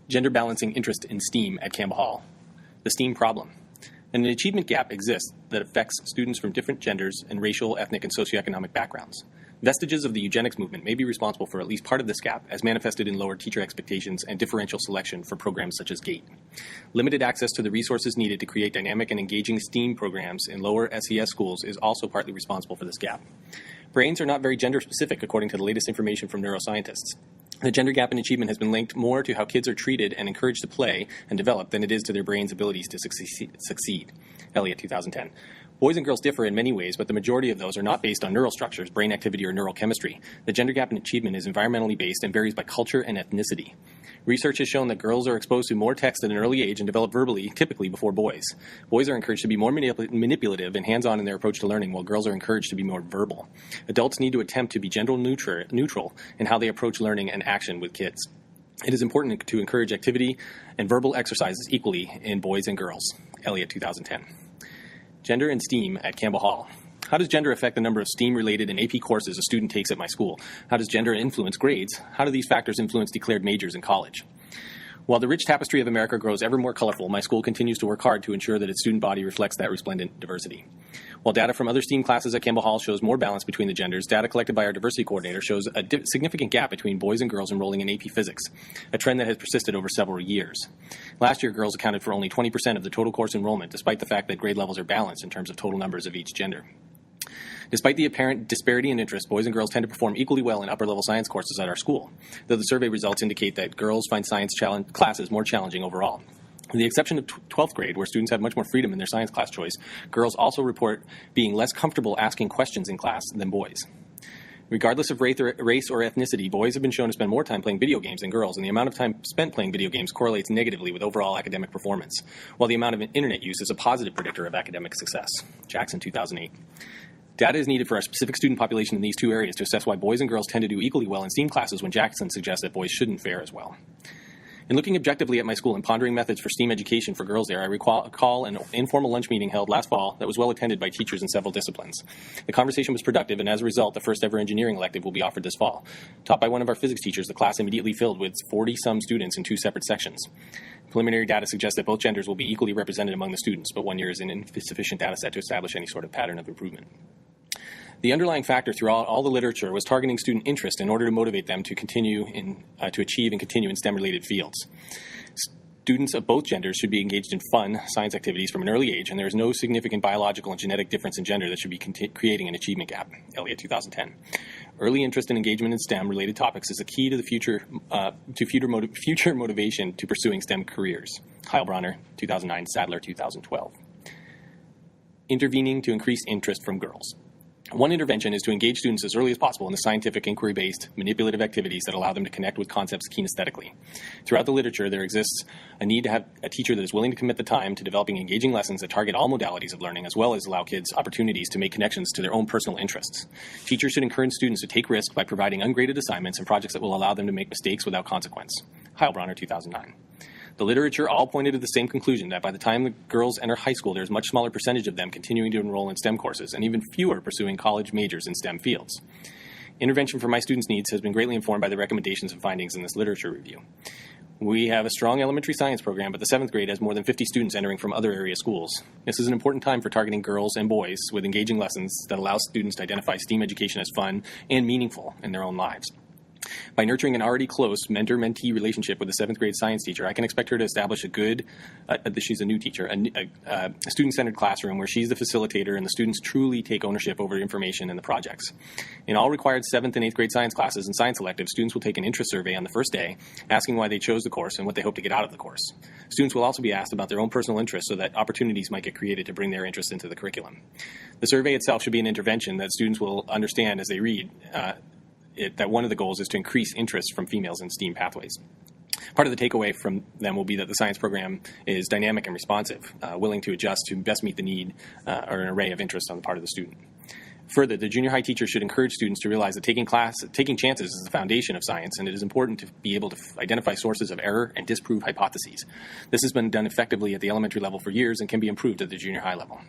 Gender balancing interest in STEAM at Campbell Hall. The STEAM problem. And an achievement gap exists that affects students from different genders and racial, ethnic, and socioeconomic backgrounds. Vestiges of the eugenics movement may be responsible for at least part of this gap, as manifested in lower teacher expectations and differential selection for programs such as GATE. Limited access to the resources needed to create dynamic and engaging STEAM programs in lower SES schools is also partly responsible for this gap. Brains are not very gender-specific, according to the latest information from neuroscientists. The gender gap in achievement has been linked more to how kids are treated and encouraged to play and develop than it is to their brain's abilities to succeed. Elliott, 2010. Boys and girls differ in many ways, but the majority of those are not based on neural structures, brain activity, or neural chemistry. The gender gap in achievement is environmentally based and varies by culture and ethnicity. Research has shown that girls are exposed to more text at an early age and develop verbally, typically before boys. Boys are encouraged to be more manipulative and hands-on in their approach to learning, while girls are encouraged to be more verbal. Adults need to attempt to be gender neutral in how they approach learning and action with kids. It is important to encourage activity and verbal exercises equally in boys and girls. Elliott, 2010. Gender and STEAM at Campbell Hall. How does gender affect the number of STEAM-related and AP courses a student takes at my school? How does gender influence grades? How do these factors influence declared majors in college? While the rich tapestry of America grows ever more colorful, my school continues to work hard to ensure that its student body reflects that resplendent diversity. While data from other STEAM classes at Campbell Hall shows more balance between the genders, data collected by our diversity coordinator shows a significant gap between boys and girls enrolling in AP Physics, a trend that has persisted over several years. Last year, girls accounted for only 20% of the total course enrollment, despite the fact that grade levels are balanced in terms of total numbers of each gender. Despite the apparent disparity in interest, boys and girls tend to perform equally well in upper-level science courses at our school, though the survey results indicate that girls find science classes more challenging overall. With the exception of 12th grade, where students have much more freedom in their science class choice, girls also report being less comfortable asking questions in class than boys. Regardless of race or ethnicity, boys have been shown to spend more time playing video games than girls, and the amount of time spent playing video games correlates negatively with overall academic performance, while the amount of internet use is a positive predictor of academic success. Jackson, 2008. Data is needed for our specific student population in these two areas to assess why boys and girls tend to do equally well in STEAM classes when Jackson suggests that boys shouldn't fare as well. In looking objectively at my school and pondering methods for STEAM education for girls there, I recall an informal lunch meeting held last fall that was well attended by teachers in several disciplines. The conversation was productive, and as a result, the first ever engineering elective will be offered this fall. Taught by one of our physics teachers, the class immediately filled with 40-some students in two separate sections. Preliminary data suggests that both genders will be equally represented among the students, but 1 year is an insufficient data set to establish any sort of pattern of improvement. The underlying factor throughout all the literature was targeting student interest in order to motivate them to achieve and continue in STEM-related fields. Students of both genders should be engaged in fun science activities from an early age, and there is no significant biological and genetic difference in gender that should be creating an achievement gap. Elliott, 2010. Early interest and engagement in STEM-related topics is the key to the future motivation to pursuing STEM careers. Heilbronner, 2009. Sadler, 2012. Intervening to increase interest from girls. One intervention is to engage students as early as possible in the scientific, inquiry-based, manipulative activities that allow them to connect with concepts kinesthetically. Throughout the literature, there exists a need to have a teacher that is willing to commit the time to developing engaging lessons that target all modalities of learning, as well as allow kids opportunities to make connections to their own personal interests. Teachers should encourage students to take risks by providing ungraded assignments and projects that will allow them to make mistakes without consequence. Heilbronner, 2009. The literature all pointed to the same conclusion, that by the time the girls enter high school, there's a much smaller percentage of them continuing to enroll in STEM courses, and even fewer pursuing college majors in STEM fields. Intervention for my students' needs has been greatly informed by the recommendations and findings in this literature review. We have a strong elementary science program, but the 7th grade has more than 50 students entering from other area schools. This is an important time for targeting girls and boys with engaging lessons that allow students to identify STEAM education as fun and meaningful in their own lives. By nurturing an already close mentor-mentee relationship with a 7th grade science teacher, I can expect her to establish she's a new teacher, a student-centered classroom where she's the facilitator and the students truly take ownership over information and the projects. In all required 7th and 8th grade science classes and science electives, students will take an interest survey on the first day, asking why they chose the course and what they hope to get out of the course. Students will also be asked about their own personal interests so that opportunities might get created to bring their interests into the curriculum. The survey itself should be an intervention that students will understand as they read that one of the goals is to increase interest from females in STEAM pathways. Part of the takeaway from them will be that the science program is dynamic and responsive, willing to adjust to best meet the need or an array of interest on the part of the student. Further, the junior high teacher should encourage students to realize that taking chances is the foundation of science, and it is important to be able to identify sources of error and disprove hypotheses. This has been done effectively at the elementary level for years and can be improved at the junior high level.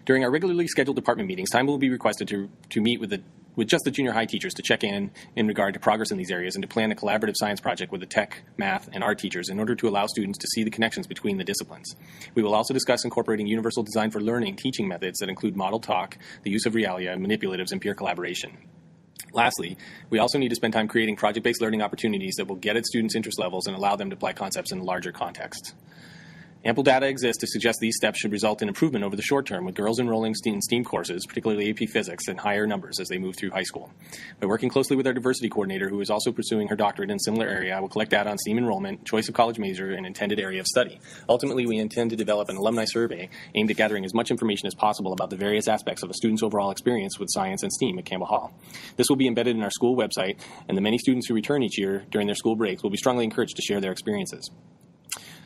During our regularly scheduled department meetings, time will be requested to meet with the just the junior high teachers to check in regard to progress in these areas and to plan a collaborative science project with the tech, math, and art teachers in order to allow students to see the connections between the disciplines. We will also discuss incorporating universal design for learning teaching methods that include model talk, the use of realia, manipulatives, and peer collaboration. Lastly, we also need to spend time creating project-based learning opportunities that will get at students' interest levels and allow them to apply concepts in a larger context. Ample data exists to suggest these steps should result in improvement over the short term, with girls enrolling in STEAM courses, particularly AP Physics, in higher numbers as they move through high school. By working closely with our diversity coordinator, who is also pursuing her doctorate in a similar area, I will collect data on STEAM enrollment, choice of college major, and intended area of study. Ultimately, we intend to develop an alumni survey aimed at gathering as much information as possible about the various aspects of a student's overall experience with science and STEAM at Campbell Hall. This will be embedded in our school website, and the many students who return each year during their school breaks will be strongly encouraged to share their experiences.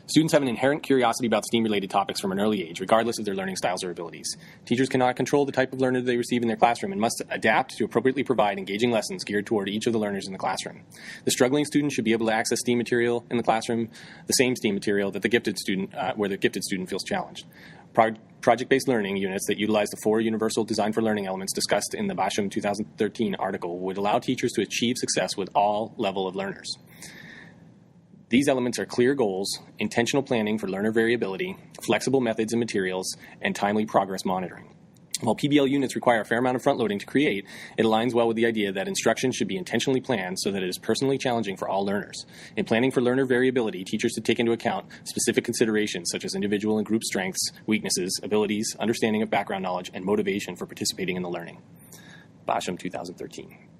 Students have an inherent curiosity about STEAM-related topics from an early age, regardless of their learning styles or abilities. Teachers cannot control the type of learner they receive in their classroom and must adapt to appropriately provide engaging lessons geared toward each of the learners in the classroom. The struggling student should be able to access STEAM material in the classroom, the same STEAM material that the gifted student, where the gifted student feels challenged. Project-based learning units that utilize the 4 universal design for learning elements discussed in the Basham 2013 article would allow teachers to achieve success with all level of learners. These elements are clear goals, intentional planning for learner variability, flexible methods and materials, and timely progress monitoring. While PBL units require a fair amount of front-loading to create, it aligns well with the idea that instruction should be intentionally planned so that it is personally challenging for all learners. In planning for learner variability, teachers should take into account specific considerations such as individual and group strengths, weaknesses, abilities, understanding of background knowledge, and motivation for participating in the learning. Basham 2013.